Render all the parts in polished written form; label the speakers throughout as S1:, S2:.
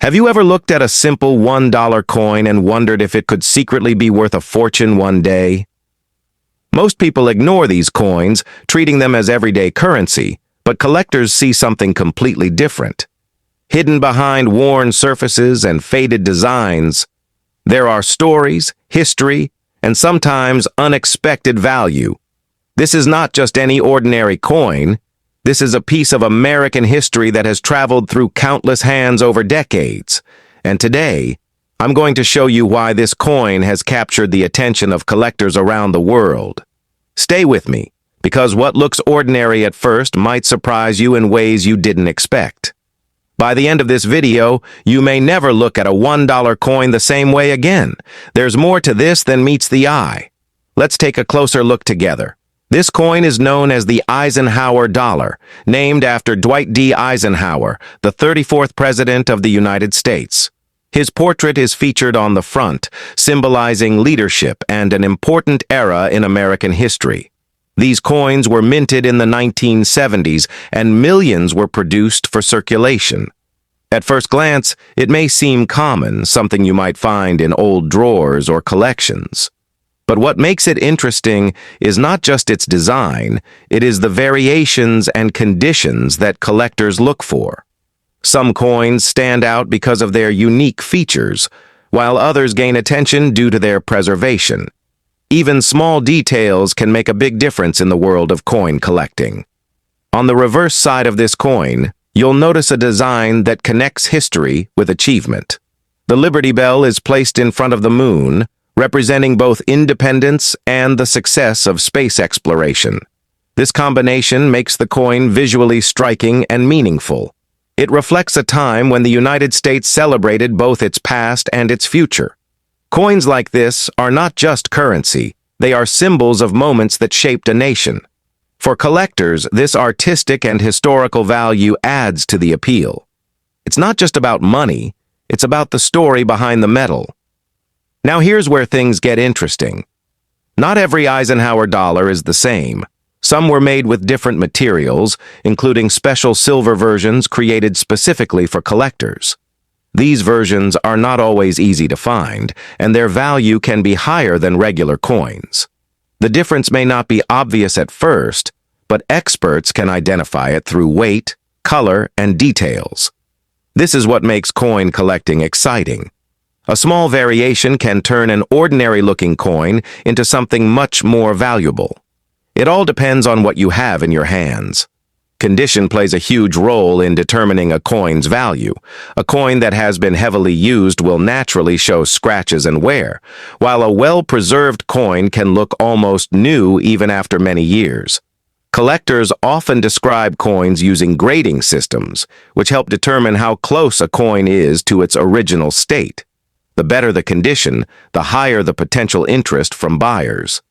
S1: Have you ever looked at a simple $1 coin and wondered if it could secretly be worth a fortune one day? Most people ignore these coins, treating them as everyday currency, but collectors see something completely different. Hidden behind worn surfaces and faded designs, there are stories, history, and sometimes unexpected value. This is not just any ordinary coin. This is a piece of American history that has traveled through countless hands over decades. And today, I'm going to show you why this coin has captured the attention of collectors around the world. Stay with me, because what looks ordinary at first might surprise you in ways you didn't expect. By the end of this video, you may never look at a $1 coin the same way again. There's more to this than meets the eye. Let's take a closer look together. This coin is known as the Eisenhower Dollar, named after Dwight D. Eisenhower, the 34th President of the United States. His portrait is featured on the front, symbolizing leadership and an important era in American history. These coins were minted in the 1970s, and millions were produced for circulation. At first glance, it may seem common, something you might find in old drawers or collections. But what makes it interesting is not just its design, it is the variations and conditions that collectors look for. Some coins stand out because of their unique features, while others gain attention due to their preservation. Even small details can make a big difference in the world of coin collecting. On the reverse side of this coin, you'll notice a design that connects history with achievement. The Liberty Bell is placed in front of the moon, representing both independence and the success of space exploration. This combination makes the coin visually striking and meaningful. It reflects a time when the United States celebrated both its past and its future. Coins like this are not just currency, they are symbols of moments that shaped a nation. For collectors, this artistic and historical value adds to the appeal. It's not just about money, it's about the story behind the metal. Now here's where things get interesting. Not every Eisenhower dollar is the same. Some were made with different materials, including special silver versions created specifically for collectors. These versions are not always easy to find, and their value can be higher than regular coins. The difference may not be obvious at first, but experts can identify it through weight, color, and details. This is what makes coin collecting exciting. A small variation can turn an ordinary-looking coin into something much more valuable. It all depends on what you have in your hands. Condition plays a huge role in determining a coin's value. A coin that has been heavily used will naturally show scratches and wear, while a well-preserved coin can look almost new even after many years. Collectors often describe coins using grading systems, which help determine how close a coin is to its original state. The better the condition, the higher the potential interest from buyers.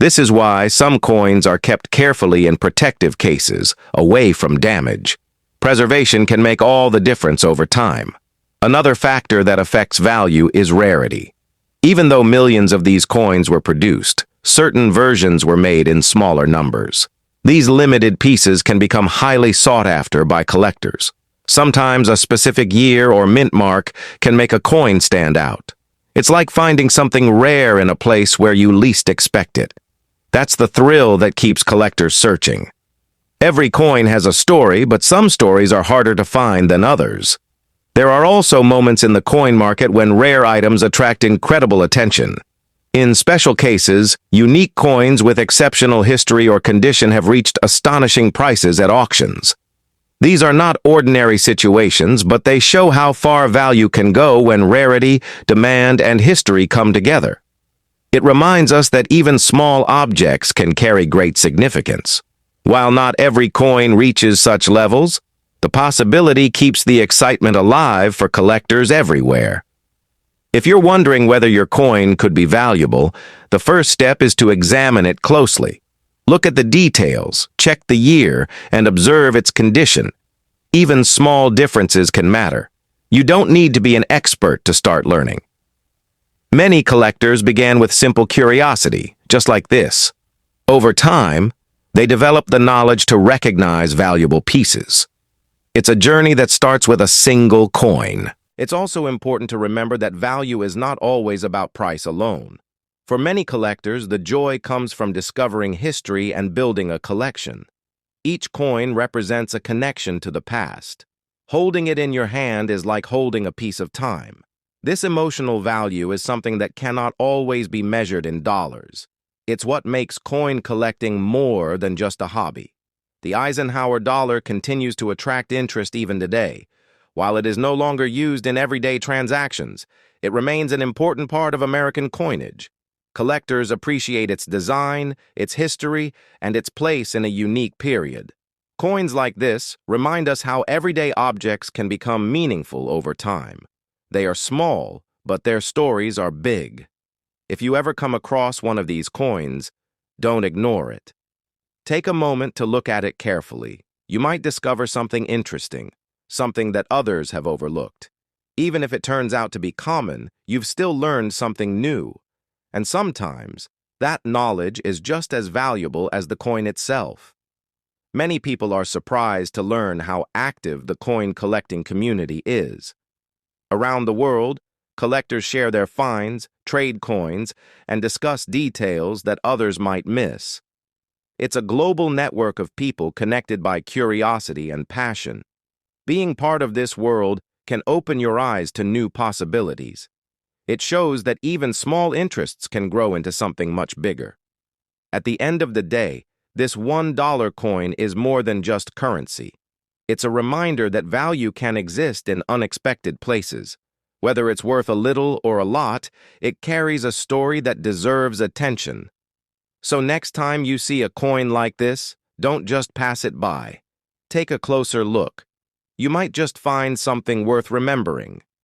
S1: This is why some coins are kept carefully in protective cases, away from damage. Preservation can make all the difference over time. Another factor that affects value is rarity. Even though millions of these coins were produced, certain versions were made in smaller numbers. These limited pieces can become highly sought after by collectors. Sometimes a specific year or mint mark can make a coin stand out. It's like finding something rare in a place where you least expect it. That's the thrill that keeps collectors searching. Every coin has a story, but some stories are harder to find than others. There are also moments in the coin market when rare items attract incredible attention. In special cases, unique coins with exceptional history or condition have reached astonishing prices at auctions. These are not ordinary situations, but they show how far value can go when rarity, demand, and history come together. It reminds us that even small objects can carry great significance. While not every coin reaches such levels, the possibility keeps the excitement alive for collectors everywhere. If you're wondering whether your coin could be valuable, the first step is to examine it closely. Look at the details, check the year, and observe its condition. Even small differences can matter. You don't need to be an expert to start learning. Many collectors began with simple curiosity, just like this. Over time, they develop the knowledge to recognize valuable pieces. It's a journey that starts with a single coin, It's also important to remember that value is not always about price alone. For many collectors, the joy comes from discovering history and building a collection. Each coin represents a connection to the past. Holding it in your hand is like holding a piece of time. This emotional value is something that cannot always be measured in dollars. It's what makes coin collecting more than just a hobby. The Eisenhower dollar continues to attract interest even today. While it is no longer used in everyday transactions, it remains an important part of American coinage. Collectors appreciate its design, its history, and its place in a unique period. Coins like this remind us how everyday objects can become meaningful over time. They are small, but their stories are big. If you ever come across one of these coins, don't ignore it. Take a moment to look at it carefully. You might discover something interesting, something that others have overlooked. Even if it turns out to be common, you've still learned something new. And sometimes, that knowledge is just as valuable as the coin itself. Many people are surprised to learn how active the coin collecting community is. Around the world, collectors share their finds, trade coins, and discuss details that others might miss. It's a global network of people connected by curiosity and passion. Being part of this world can open your eyes to new possibilities. It shows that even small interests can grow into something much bigger. At the end of the day, this $1 coin is more than just currency. It's a reminder that value can exist in unexpected places. Whether it's worth a little or a lot, it carries a story that deserves attention. So next time you see a coin like this, don't just pass it by. Take a closer look. You might just find something worth remembering.